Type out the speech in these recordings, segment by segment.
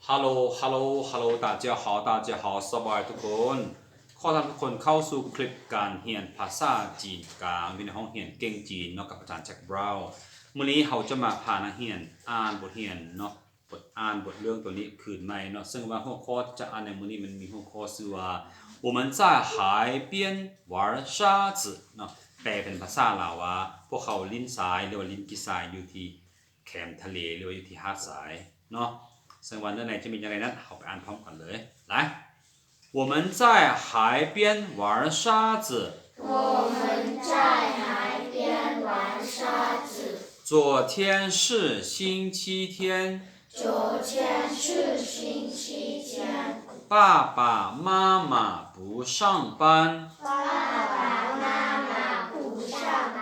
Hello 大家好สบายทุกคนขอต้อนรับทุกคนเข้าสู่คลิปการเรียนภาษาจีนกลางอยู่ในห้องเรียนเก่งจีนเนาะกับอาจารย์แจ็คบราวน์มื้อนี้เราจะมาพานักเรียนอ่านบทเรียนเนาะอ่านบทเรื่องตัวนี้คืนใหม่เนาะซึ่งว่าหัวข้อจะอ่านในมื้อนี้มันมีหัวข้อชื่อว่า我们在海边玩沙子เนาะแปลเป็นภาษาลาวว่าพวกเขาลิ้นทรายหรือว่าลิ้นกิทรายอยู่ที่แคมป์ทะเลหรือว่าอยู่ที่หาดทรายเนาะซึ่งวันนั้นไหนจะมีอะไรนั้นเราไปอ่านพร้อมกันเลย来我们在海边玩沙子我们在海边玩沙子。昨天是星期天昨天是星期天。爸爸妈妈不上班爸爸妈妈不上班。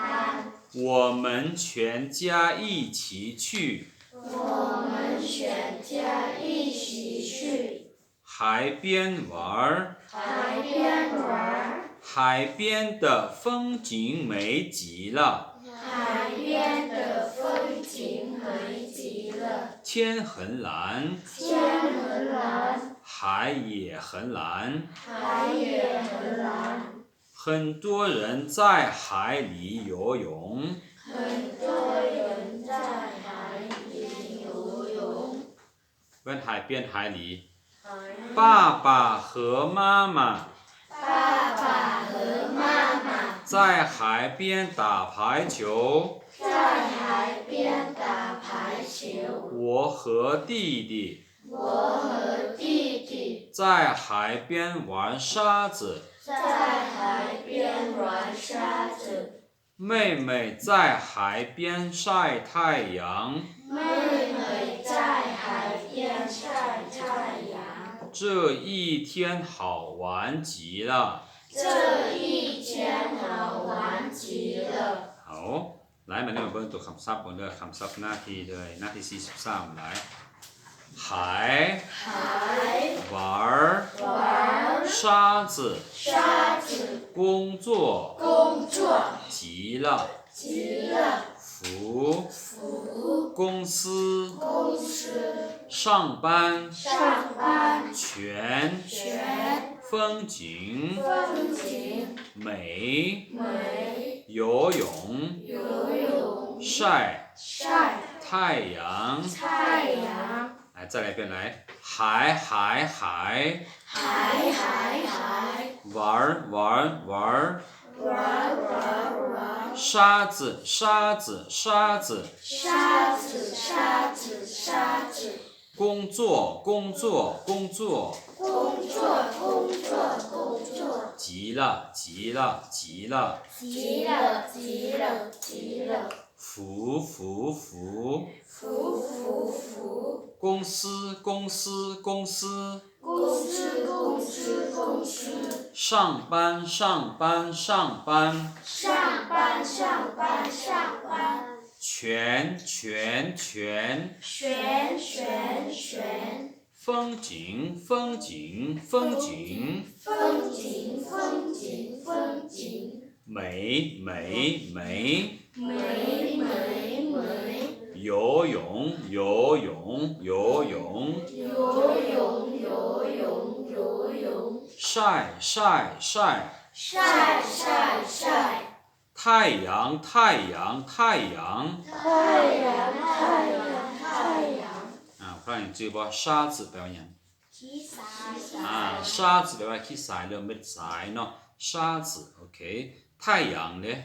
我们全家一起去我们全家一起去海边玩海边玩。海边的风景美极了海边的风景美极了。天很蓝天很蓝，海也很蓝海也很蓝。很多人在海里游泳很多人在海里游泳。问海边海里爸爸和妈妈爸爸和妈妈在海边打排球在海边打排球。我和弟弟我和弟弟在海边玩沙子在海边玩沙子。妹妹在海边晒太阳妹妹在海边晒太阳。这一天好玩极了这一天好玩极了。好来มาเนี่ยมาเบิ่งตัวคำศัพท์ก่อนเด้อคำศัพท์หน้าที่เลยหน้าที่43来海海玩玩沙子沙子工作工作极了极了。公司公司上班上班全全风景风景美美游泳游泳晒晒太阳太阳。来再来一遍来海海玩玩沙子沙子工作极了福公司上班全风景美游泳晒太阳啊พระอย่างชื่อว่า沙子แปลว่าหยัง沙子แปลว่าขี้ทรายหรือเม็ดทรายเนาะ沙子โอเค太阳เนี่ย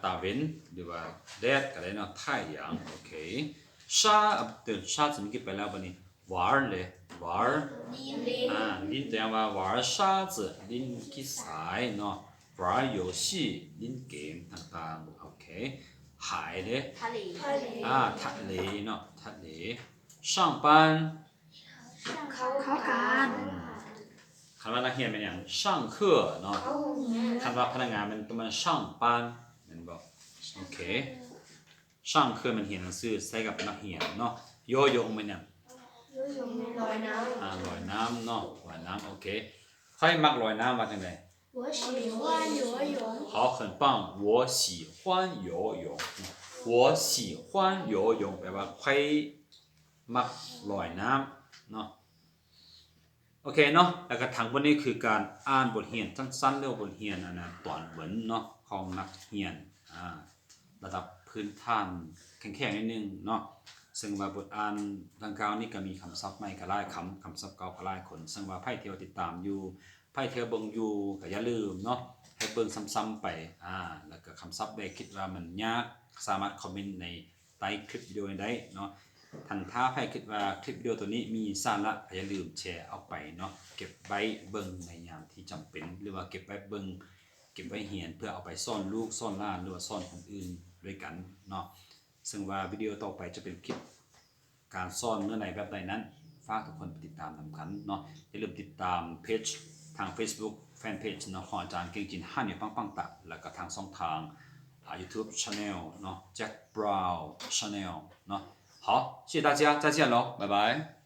ตาเว้นหรือว่าแดดก็ได้เนาะ太阳โอเค沙沙子เมื่อกี้ไปแล้วบัดนี้玩เลยลิ้นแปลว่า玩沙子ลิ้นขี้ทรายเนาะ玩游戏ลิ้นเกมต่างๆโอเค海เลยทะเลเนาะทะเล上班คำว่านักเรียนเป็นอย่าง上课เนาะคำว่าพนักงานมันก็มัน上班แม่นบ่โอเค上课มันเรียนหนังสือใช้กับนักเรียนเนาะโยโย่เป็นอย่างลอยน้ำเนาะลอยน้ำโอเคใครมักลอยน้ำว่าจังได๋我喜欢游泳。好，很棒。我喜欢游泳。我我喜欢游泳แปลว่าใครมักลอยน้ำเนาะโอเคเนาะแล้วก็ทางบนนี้คือการอ่านบทเรียนสั้นๆเรียกว่าบทเรียนตอนเหมือนเนาะของนักเรียนระดับพื้นฐานแข็งๆนิดนึงเนาะซึ่งว่าบทอ่านดังกล่าวนี้ก็มีคำศัพท์ใหม่ก็หลายคำศัพท์เก่าก็หลายคนซึ่งว่าไพ่เที่ยวติดตามอยู่ไพ่เที่ยวเบิ่งอยู่ก็อย่าลืมเนาะให้เบิ่งซ้ำๆไปแล้วก็คำศัพท์ใดคิดว่ามันยากสามารถคอมเมนต์ในใต้คลิปวิดีโอได้เนาะท่านถ้าใครคิดว่าคลิปวิดีโอตัวนี้มีสาระอย่าลืมแชร์เอาไปเนาะเก็บไว้เบิ่งในยามที่จำเป็นหรือว่าเก็บไว้เบิ่งเก็บไว้เรียนเพื่อเอาไปสอนลูกสอนหลานหรือว่าสอนคนอื่นด้วยกันเนาะซึ่งว่าวิดีโอต่อไปจะเป็นคลิปการสอนเนื้อในแบบใดนั้นฝากทุกคนติดตามสำคัญเนาะอย่าลืมติดตามเพจทาง Facebook แฟนเพจเนาะของอาจารย์เก่งจินฮั่นอยู่ปังๆตะแล้วก็ทางช่องทางYouTube Channel เนาะ Jack Brown Channel เนาะ好，谢谢大家，再见喽，拜拜。